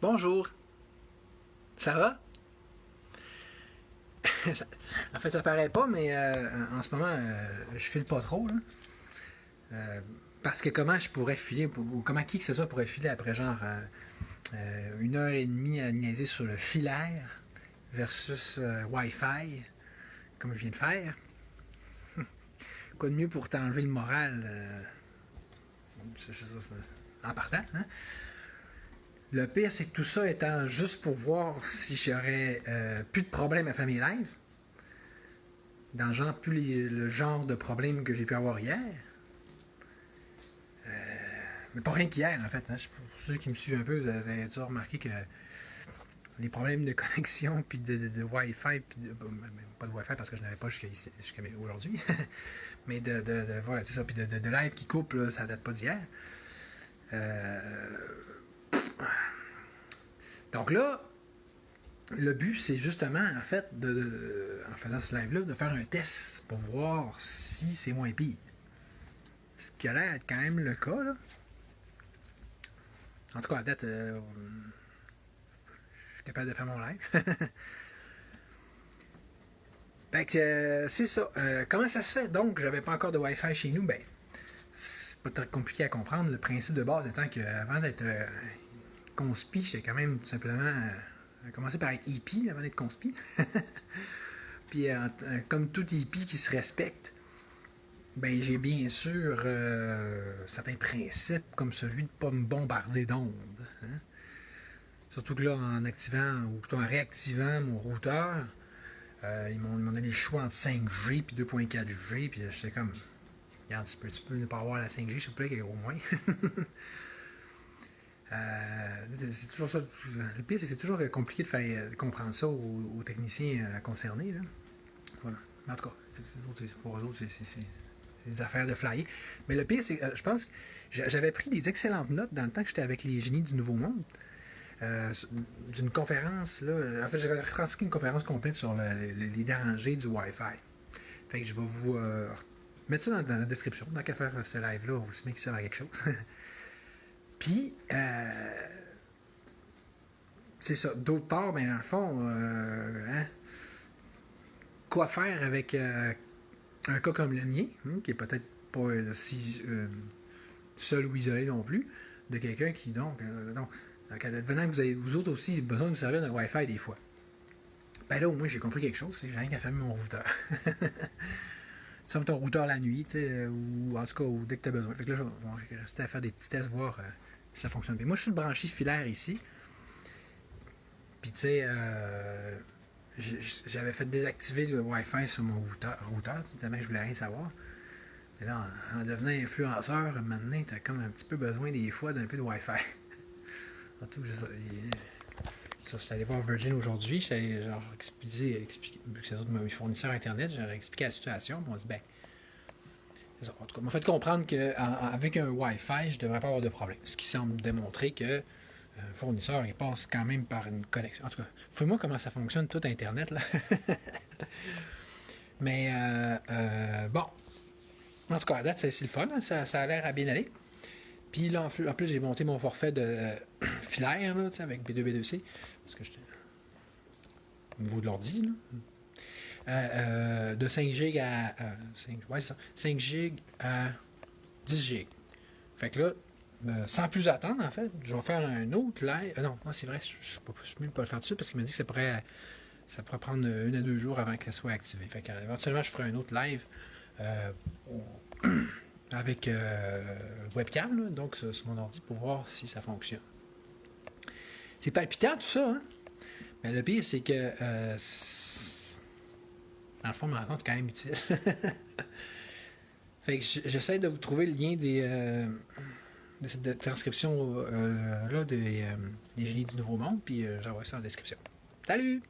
Bonjour, ça va? En fait, ça paraît pas, mais en ce moment, je file pas trop, là. Parce que comment je pourrais filer, ou comment qui que ce soit pourrait filer après genre 1 heure et demie à niaiser sur le filaire versus Wi-Fi, comme je viens de faire. Quoi de mieux pour t'enlever le moral en partant, hein? Le pire, c'est que tout ça étant juste pour voir si j'aurais plus de problèmes à faire mes lives. Dans le genre, le genre de problème que j'ai pu avoir hier. Mais pas rien qu'hier, en fait. Hein. Pour ceux qui me suivent un peu, vous avez déjà remarqué que les problèmes de connexion, puis de Wi-Fi, puis pas de Wi-Fi parce que je n'avais pas jusqu'à aujourd'hui, mais voilà, c'est ça, puis de live qui coupe, là, ça date pas d'hier. Donc là, le but, c'est justement, en fait, en faisant ce live-là, de faire un test pour voir si c'est moins pire. Ce qui a l'air d'être quand même le cas, là. En tout cas, à date, je suis capable de faire mon live. Fait que c'est ça. Comment ça se fait? Donc, j'avais pas encore de Wi-Fi chez nous. Ben, c'est pas très compliqué à comprendre. Le principe de base étant qu'avant d'être conspi, j'étais quand même tout simplement commencé par être hippie avant d'être conspi. Puis, comme tout hippie qui se respecte, ben j'ai bien sûr certains principes comme celui de ne pas me bombarder d'ondes. Hein? Surtout que là, en activant, ou plutôt en réactivant mon routeur, ils m'ont donné le choix entre 5G et 2.4G, puis j'étais comme, regarde, tu peux ne pas avoir la 5G, s'il vous plaît, au moins. C'est toujours ça. Le pire, c'est que c'est toujours compliqué de faire comprendre ça aux techniciens concernés. Là. Voilà. Mais en tout cas, pour eux autres, c'est des affaires de flyer. Mais le pire, c'est que je pense que j'avais pris des excellentes notes dans le temps que j'étais avec les génies du Nouveau Monde. D'une conférence, là. En fait, j'avais transcrit une conférence complète sur les dangers du Wi-Fi. Fait que je vais vous mettre ça dans la description. Tant qu'à faire ce live-là, aussi bien qu'il sert à quelque chose. Puis, c'est ça. D'autre part, ben, dans le fond, hein, quoi faire avec un cas comme le mien, qui est peut-être pas si seul ou isolé non plus, de quelqu'un qui, donc advenant que vous avez vous autres aussi besoin de vous servir d'un Wi-Fi des fois. Ben là, au moins, j'ai compris quelque chose, c'est que j'ai rien qu'à fermer mon routeur. Tu fermes ton routeur la nuit, ou en tout cas, ou dès que tu as besoin. Fait que là, je vais rester à faire des petits tests, voir si ça fonctionne bien. Moi, je suis le branché filaire ici. Puis, tu sais, j'avais fait désactiver le Wi-Fi sur mon routeur tellement que je voulais rien savoir. Et là, en devenant influenceur, maintenant, t'as comme un petit peu besoin des fois d'un peu de Wi-Fi. En tout, je suis allé voir Virgin aujourd'hui, je suis allé genre expliquer, vu que c'est autres mes fournisseurs Internet, j'aurais expliqué la situation, ils m'ont dit, ben, c'est ça. En tout cas, ils m'ont fait comprendre qu'avec un Wi-Fi, je ne devrais pas avoir de problème. Ce qui semble démontrer que un fournisseur, il passe quand même par une connexion. En tout cas, fouille-moi comment ça fonctionne, tout Internet, là. Mais, bon. En tout cas, à date, c'est le fun, hein? Ça a l'air à bien aller. Puis là, en plus, j'ai monté mon forfait de filaire, là, avec B2B2C, parce que j'étais au niveau de l'ordi, là. De 5 GB à 5 GB à 10 GB. Fait que là, sans plus attendre, en fait, je vais faire un autre live. Non, c'est vrai, je ne peux même pas le faire dessus parce qu'il m'a dit que ça pourrait prendre 1 à 2 jours avant que ça soit activé. Fait qu'éventuellement, je ferai un autre live avec webcam, là, donc sur mon ordi, pour voir si ça fonctionne. C'est palpitant tout ça, hein? Mais le pire, c'est que dans le fond, me rendre compte, c'est quand même utile. Fait que j'essaie de vous trouver le lien de cette transcription là des génies du Nouveau Monde, puis j'envoie ça en description. Salut!